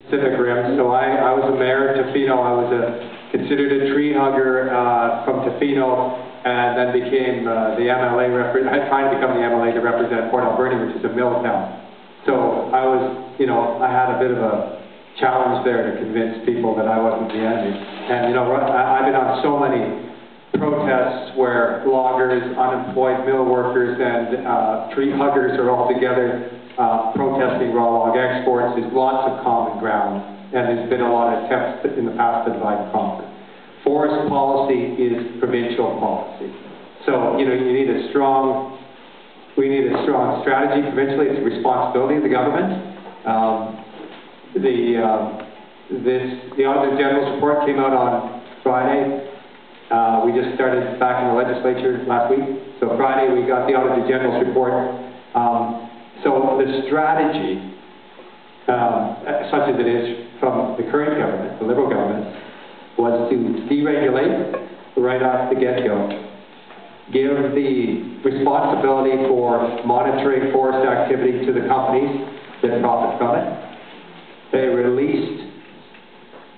Pacific Rim. So I was a mayor in Tofino. I was considered a tree hugger from Tofino, and then became the MLA I tried to become the MLA to represent Port Alberni, which is a mill town. So I was, I had a bit of a challenge there to convince people that I wasn't the enemy. And I've been on so many protests where loggers, unemployed mill workers, and tree huggers are all together protesting raw log exports. There's lots of common ground, and there's been a lot of attempts in the past to divide and conquer. Forest policy is provincial policy. So, we need a strong strategy provincially. It's the responsibility of the government. The Auditor General's report came out on Friday. We just started back in the legislature last week. So Friday we got the Auditor General's report. So the strategy, such as it is from the current government, the Liberal government, was to deregulate right off the get-go, give the responsibility for monitoring forest activity to the companies that profit from it. They released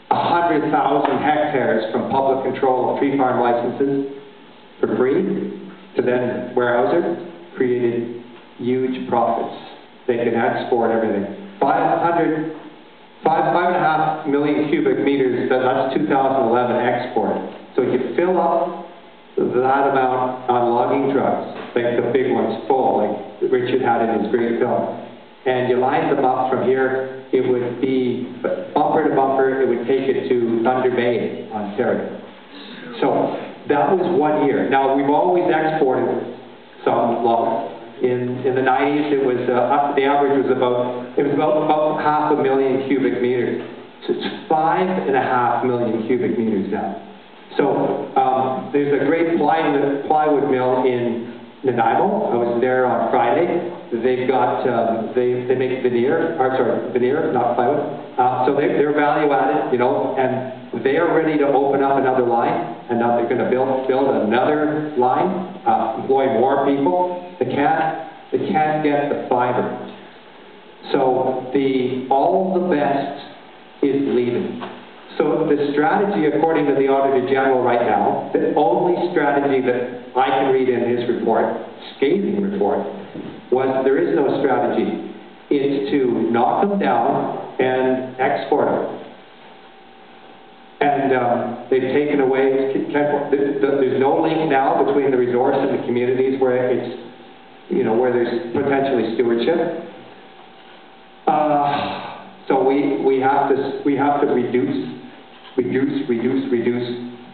100,000 hectares from public control of tree farm licenses for free to then warehouse it, created huge profits. They can export everything. 5.5 million cubic meters, that's 2011 export. So you fill up that amount on logging trucks, like the big ones full, like Richard had in his great film, and you line them up from here, it would be bumper to bumper, it would take it to Thunder Bay, Ontario. So that was 1 year. Now we've always exported some logs. In the 90s, it was the average was about 500,000 cubic meters. So it's 5.5 million cubic meters now. So there's a great plywood mill in Nanaimo. I was there on Friday. They've got they make veneer, not plywood. So they're value added, and they are ready to open up another line, and now they're going to build another line, employ more people. They can't get the fiber. So all the best is leaving. So the strategy, according to the Auditor General right now, the only strategy that I can read in his report, scathing report, was there is no strategy. It's to knock them down and export them. And they've taken away, there's no link now between the resource and the communities where it's, where there's potentially stewardship. So we have to reduce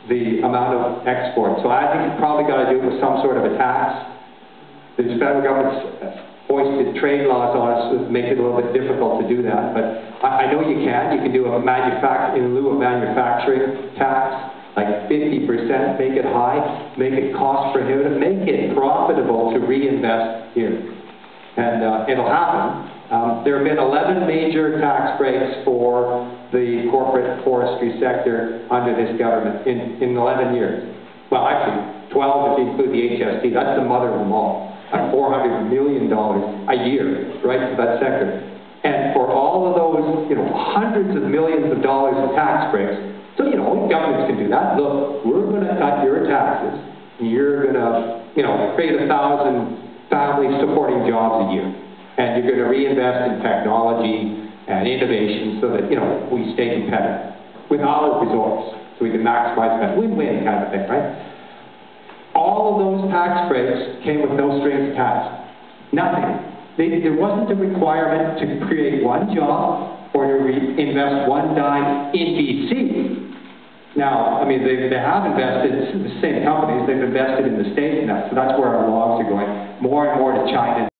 the amount of export. So I think you probably got to do it with some sort of a tax. The federal government's foisted trade laws on us to make it a little bit difficult to do that, but I know you can. You can do a in lieu of manufacturing tax, like 50%, make it high, make it cost prohibitive, make it profitable to reinvest here. And it'll happen. There have been 11 major tax breaks for the corporate forestry sector under this government in 11 years. Well, actually, 12 if you include the HST. That's the mother of them all. $400 million a year, right, for that sector. And for all of those, hundreds of millions of dollars of tax breaks, so, governments can do that. Look, we're going to cut your taxes. You're going to, create 1,000 family-supporting jobs a year. And you're going to reinvest in technology and innovation so that, we stay competitive with our resource, so we can maximize that. Win-win kind of thing, right? All of those tax breaks came with no strings attached. Nothing. There wasn't a requirement to create one job or to invest one dime in BC. Now, they have invested, the same companies, they've invested in the States now, so that's where our logs are going, more and more to China.